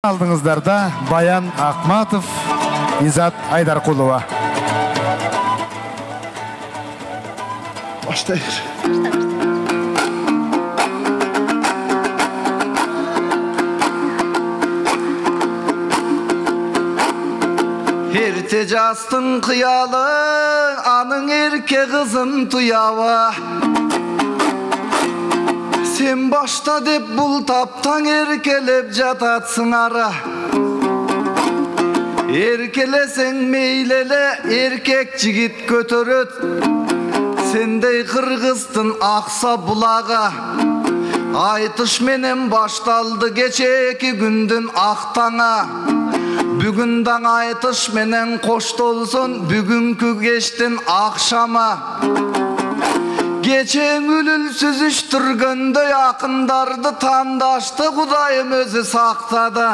Алдыңыздарда Баян Акматов, Изат Айдаркулова. Başlayır. Hertecastın kıyalı, anın erke kızın tuyava. Sen başta dep bul taptan erkelep jatatsın ara. Erkelesen meylele erkek jigit kötöröt. Sendey kırgızdın aksa bulaga. Aytış menen baştaldı geçeki gündün aktana. Bugünden aytış menen koştolsun bugünkü geçtin akşama. Geçen ülül süzüştürgönde yakındardı tandaştı Kudayım özü saktadı.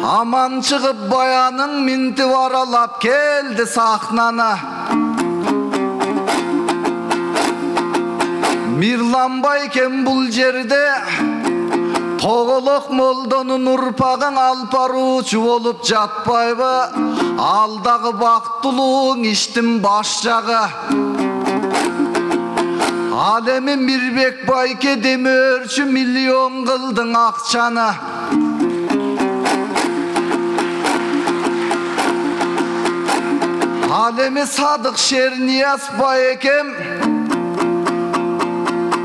Aman çıkıp bayanın minti varalap geldi sahnana. Mirlanbayken bul jerde Toğolok moldonun urpağın alparuçu olup jatpayba. Alдағы baktuluğun iştim başjağı. Alemi Mirbek Bayke demörçü milyon kıldın akçana. Alemi Sadık Şerniyas Baykem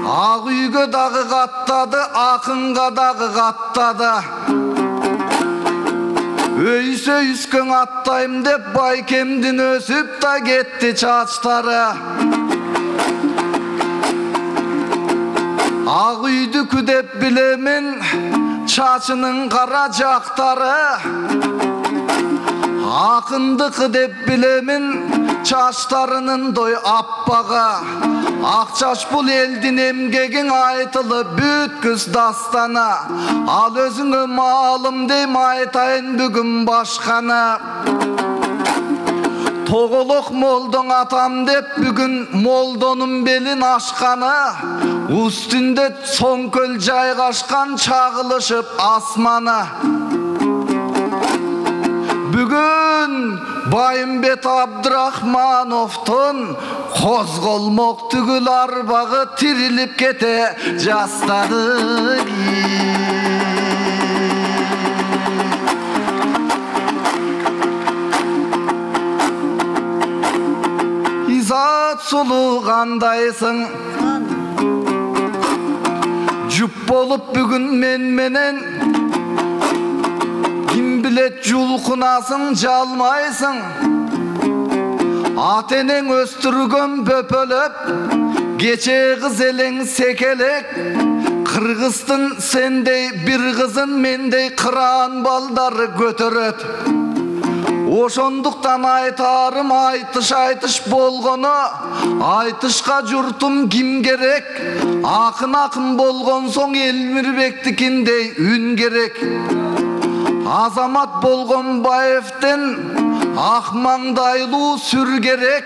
Ağüyge dağı kattadı, akınga dağı kattadı. Öyse üskün attayım dep Baykemdin ösüp da gitti çaçları. Ağüydü küdep bilemin çaçının kara jaktarı. Akındı dep bilemin çaçlarının doy appaga. Akçaş bul eldin emgegin aytılıp bütküz dastana. Al özüngü malım deyim aytayın bugün başkana. Toğolok moldon atam dep bugün moldonun belin aşkana. Üstünde son köl jaygaşkan çağılışıp asmana. Bugün Bayımbet Abdurahmanov'tun Kozgolmok tügül arbağı tirilip kete jastadı. İzat sulu kandaysın Jup bolup bugün menen Kim bilet julkunasın jalmaysın. Atenen östürgön böpölöp Geçe kız elin sekelek. Kırgızdın sendey bir kızın mendey kıran baldarı götöröt. Oşonduktan aytarım aytış bolgonu. Aytışka jurtum kim gerek. Akın bolgon soň Elmirbektikindey ün gerek. Azamat bolgon Bayev'den Ahmangdaylı sür gerek.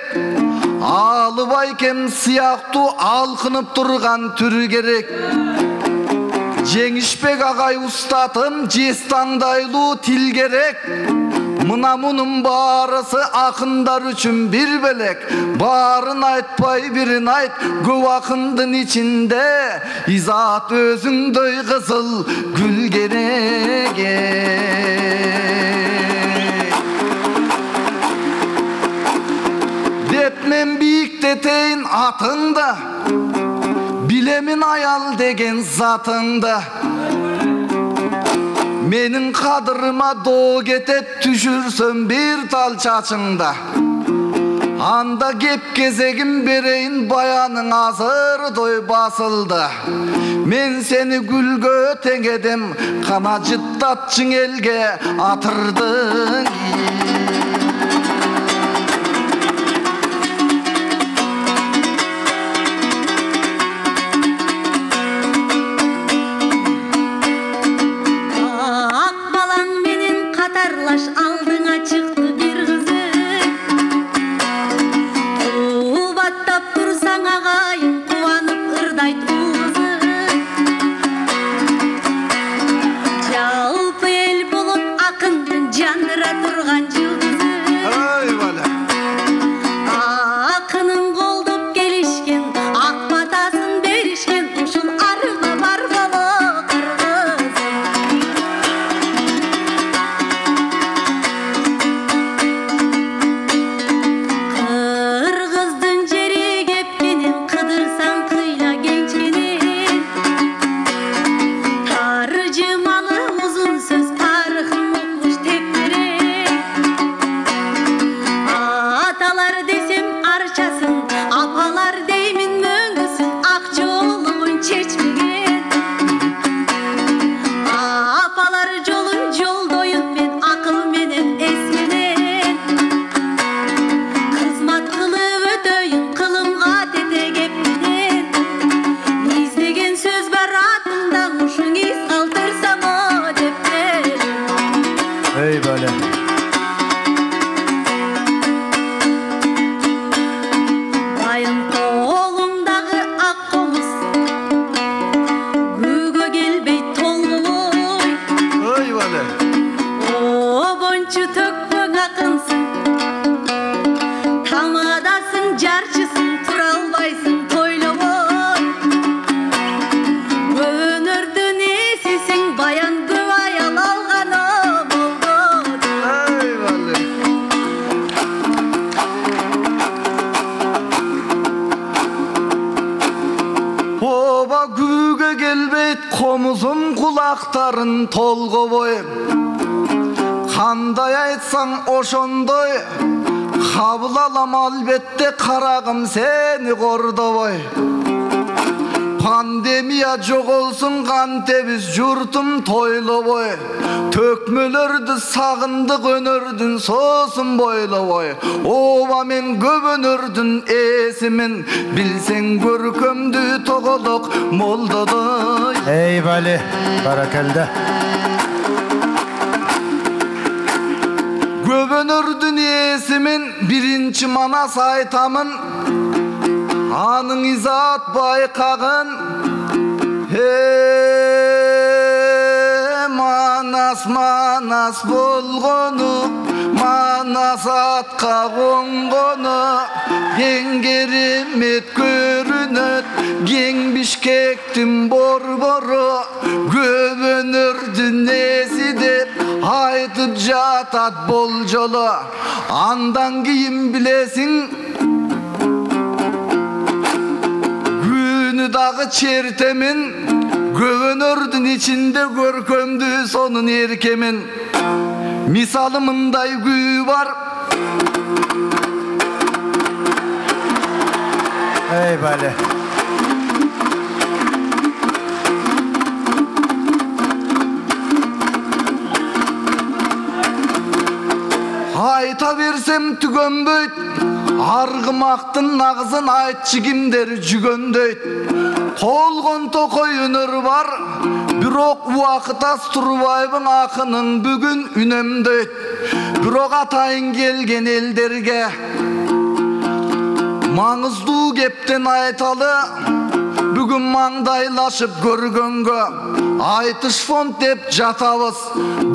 Alıbayken siyahtı alkınıp durgan tür gerek. Jеңишбек agay ustatım jestangdaylı til gerek. Mına munun barısı akınдар üçün bir belek. Barın aytpay birin ayt köp akındın içinde. İzat özüngдөй kızıl gül gerek. Depmen biyik deteyin atında. Bilemin ayal degen zatında. Menin kadırıma doğu getep tüşürsün bir tal çaçında. Anda gep gezegim bereyin bayanın azır doy basıldı. Men seni gülgö tengedem kana jıttatçın elge atırdın. Aldığına çıktı bir kızı. Uvattap dursan ağayın kuvanıp ırdayt bu kızı. ақтарын толғобой, қандай айтсаң ошондой, қабыл алам албетте қарағым сені қордобой. Пандемия жоғолсын қантебіз жұртым тойлобой, төкмөлөрді сағындық өнөрдің сосын бойлобой. Оба мен көп өнөрдің есімін, білсең көркөмді тоғылық молдодой. Ей бәлі, баракалды. Көп өнөрдің есімін бірінші манас айтамын, аның изат байқағын. Манас болғыны, манас атқа қонғыны, ең керемет көрінет, ең Бишкектің борборы. Көп өнөрдің несі деп айтып жатат бол жолы, андан кейін білесің дағы чертемін, көп өнөрдің içinde көркөмді сонын еркемін. Мисалы мындай күй бар. Ей бәлі. Айта берсем түгөнбөйт, арғымақтың нағызын айтшы кимдер жүгөндөйт. Толғын тоқой өнөр бар, бирок уақытас турбайбың ақының бүгін үнемдөйт. Бирок атайын келген елдерге маңыздуу кептен айталы, бүгін маңдайлашып көргөнгө айтыш фонд деп жатабыз.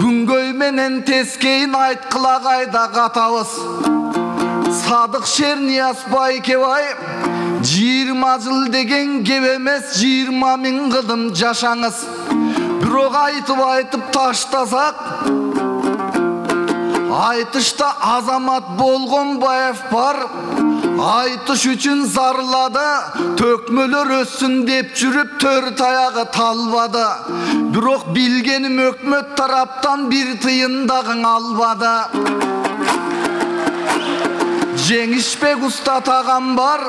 Күнгөй менен тескейін айткыла кайда катабыз. Садық Шернияз Байкебай 20 жыл деген кеп эмес, 20 миң кылым жашаңыз. Бирок айтып таштасак, айтышта Азамат Болгонбаев бар. Айтыш үчүн зарлады, төкмөлөр өссүн деп жүрүп төрт аяғы талбады. Бирок билгеним өкмөт тараптан бир тыйындагың албады. Жеңишбек Устат ағам бар,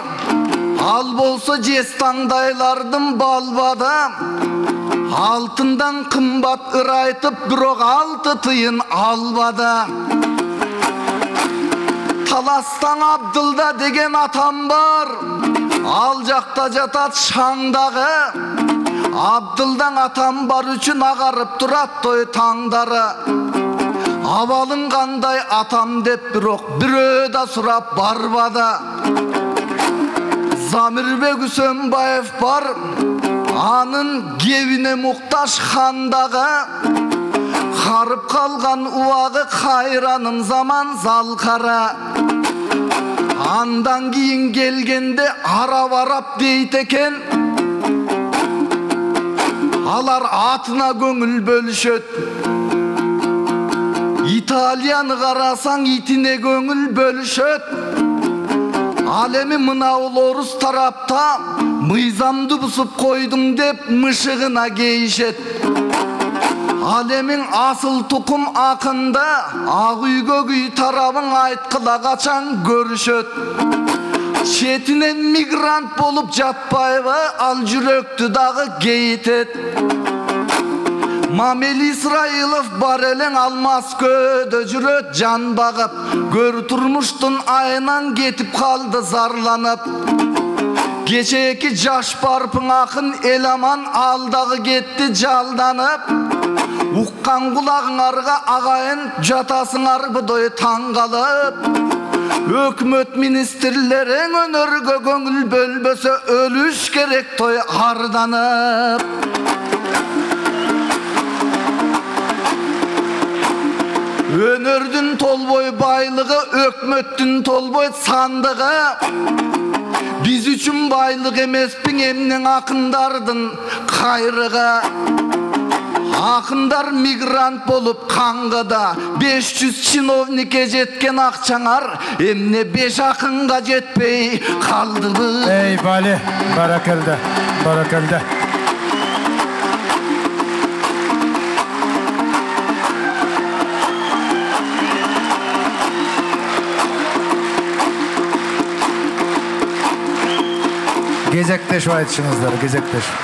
ал болса жез таңдайлардың балбады. Алтындан қымбат ырайтып, бирок 6 тыйын албады. Таластан Абдылда деген атам бар, ал жақта жатат шаңдағы. Абдылдан атам бар үчүн ағарып турат той таңдары. Абалың қандай атам деп бирок бирөө да сурап барбады. Замирбек Үсөнбаев бар, анын кебине мукташ хандағы. Қарып қалған уағы қайранын заман залқара. Андан кейін келгенде арап дейт екен, алар атына көңіл бөлішөт. Италияны қарасаң итіне көңіл бөлішөт. Алеми мынау орыс тарапта мыйзамды бұсып қойдың деп мышығына кейшет. Алемин асыл тұқым ақында ақ үйгө күй тарабың айткыла качан көрүшөт. Четинен мигрант болып жатпайбы, ал жүрөктү дагы кейтет. Мамел Исраилов бар элең алмас көдө жүрөт жан багып, көр турмуштун айынан кетип калды зарланып. Кечеки жаш барпың акын эламан алдагы кетти жалданып. Уккан кулагыңарга агайын жатасыңар быдой таң калып. Өкмөт министрлериң өнөргө көңүл бөлбөсө өлүш керек той арданып. Өнөрдүн толбой байлыгы, өкмөттүн толбой сандыгы. Биз үчүн байлык эмеспиң эмнең акындардын кайрыгы. Акындар мигрант болуп каңгыда 500 чиновникке жеткен акчаңар эмне 5 акынга жетпей калдыбы. Ey bali, barakıldı, barakıldı. кезектешіп айтышыңыздар, кезектешіп.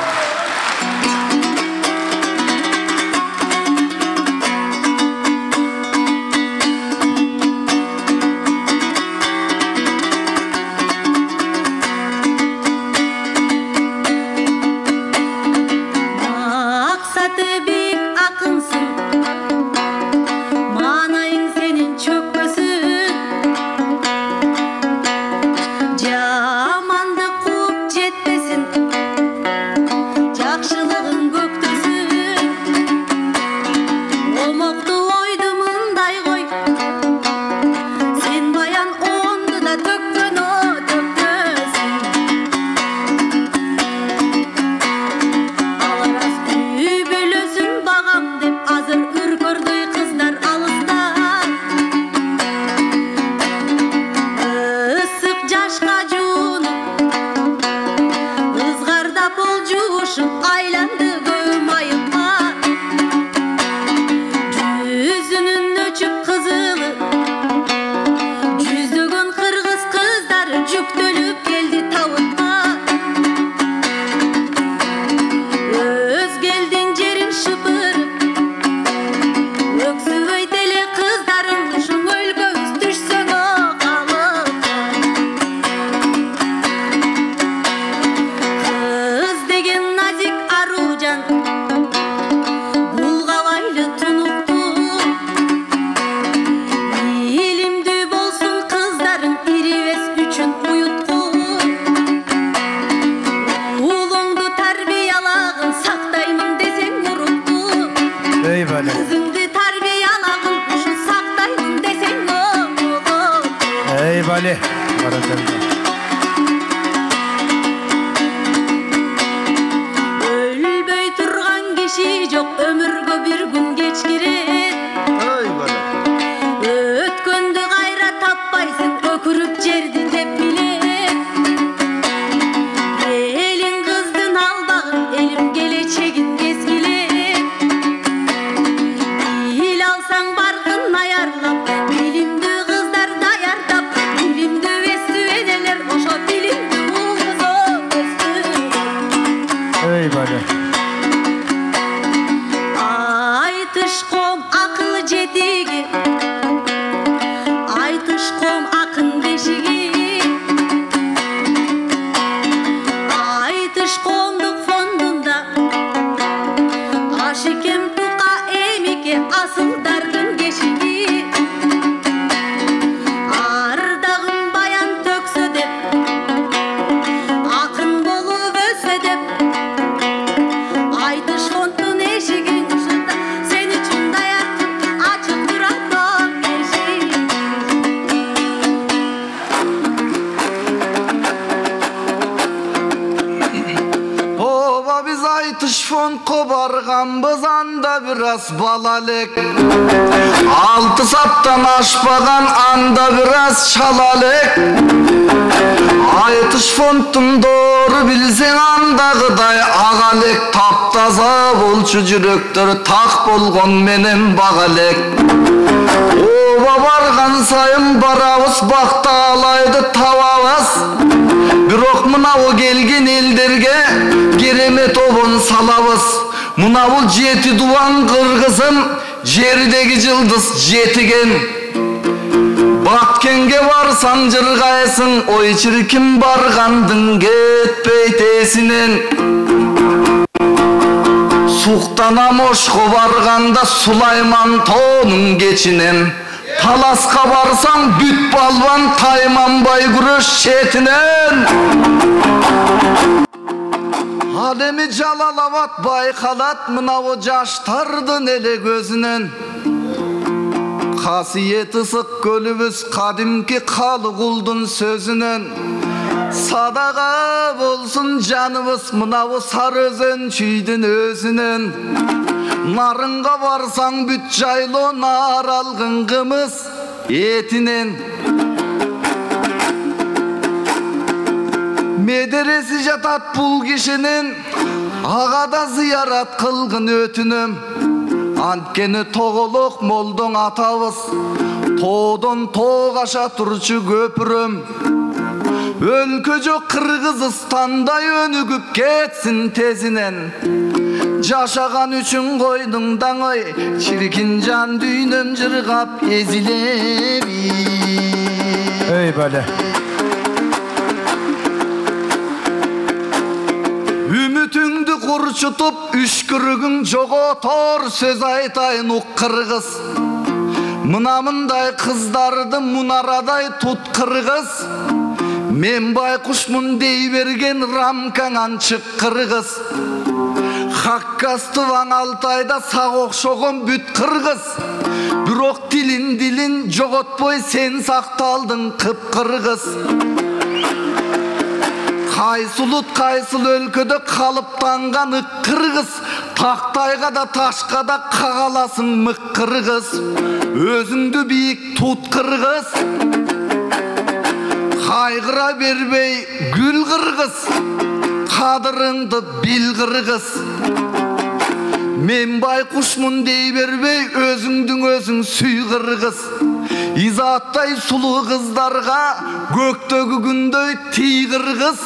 Eyvallah. Barakallah. Ölbөй турган киши жок, өмүргө бир күн кеч кирет. Өткөндү кайра таппайсың, өкүрүп жерди деп билет. Элиң кыздын албагын, элим келечегин кескилет. Бил алсаң баркын аярлап, билимдүү кыздар даярдап, билимдүү эстүү энелер ошо билимдүү улгузоп өстүрөт. Eyvallah. Айтышком акыл жетиги, айтышком акын бешиги, айтышкомдук фондунда ашикем тука эмике асылдардын кешиги. Ардагым баян төксө деп, акын болуп өссө деп, айтыш фондун эшигин ушунда сен үчүн даярдым, ачык турат эшик. Ооба биз айтыш фондко барганбыз, анда бир аз бала элек. 6 саптан ашпаган, анда бир аз чала элек. Айтыш фондтун доору билсең, андагыдай ага элек. Таптаза болчу жүрөктөр, так болгон менен бага элек. Ооба барган сайын барабыз, бактаалайды табабыз. Бирок мынабу келген элдерге керемет обон салабыз. Мынабу 7 дубан кыргызым, жердеги жылдыз жетиген. Баткенге барсаң жыргайсың, ой чиркин баргандың кетпейт эсинен. Суктанам Ошко барганда Сулайман тоонун кечинен. Таласка барсаң бүт балбан, тайманбай күрөш четинен. Ал эми Жалалабад байкалат мынабу жаштардын эле көзүнөн. Касиети ысык көлүбүз кадимки Калыгулдун сөзүнөн. Садага болсун жаныбыз мынабу Сары Өзөн чүйдүн өзүнөн. Нарынга барсаң бүт жайлоо нар алгын кымыз этинен. Медереси жатат бул кишинин, ага да зыярат кылгын өтүнөм. Анткени тоголок молдоң атабыз, тоодон тоог аша турчу көпүрөм. Өлкө жок Кыргызстандай өнүгүп кетсин тезинен. Жашаган үчүн койдуңдан ой, чиркин жан дүйнөм жыргап эзилеби. Ey bale. Үмүтүңдү курчутуп, үшкүрүгүң жоготор сөз айтайын ук кыргыз. Мына мындай кыздарды мунарадай тут кыргыз. Мен байкушмун дей берген рамкаңан чык кыргыз. Хаккастываң Алтайда сак окшогон бүт кыргыз. Бирок дилин жоготпой сен сакталдың кыпкыргыз. Кайсыл ұлт кайсыл өлкөдө калыптанган ык кыргыз. Тактайга да ташка да кагаласың мык кыргыз. Өзүңдү бийик тут кыргыз. Кайгыра бербей гүл кыргыз. Кадырыңды бил кыргыз. Мен байкушмун дей бербей өзүңдүн өзүң сүй кыргыз. Изаттай сулуу кыздарга көктөгү күндөй тий кыргыз.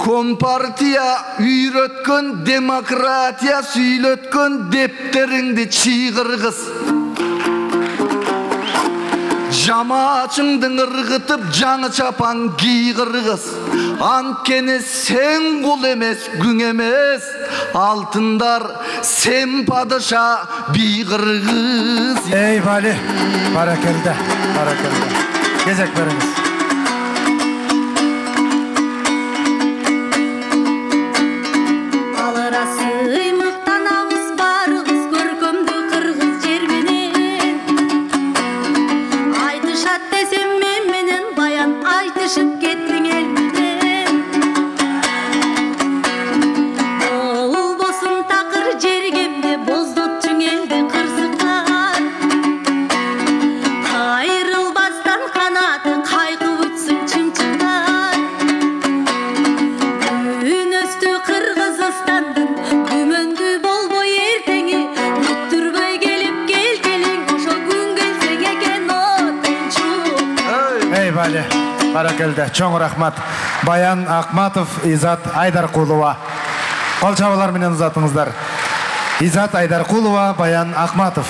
Компартия үйрөткөн, демократия сүйлөткөн дептериңди чий кыргыз. Жамаачыңдың ыргытып жаңы чапан ки кыргыз. Анткени сен кул эмес, күң эмес, алтындар сен падыша би кыргыз. Ey bale. Barakelde. Barakelde. Gezek veriniz. Barakelde. Çoğun rahmat. Bayan Akmatov, İzat Aydarkulova. Kol çabalar menen uzatыңыздар. İzat Aydarkulova, Bayan Akmatov.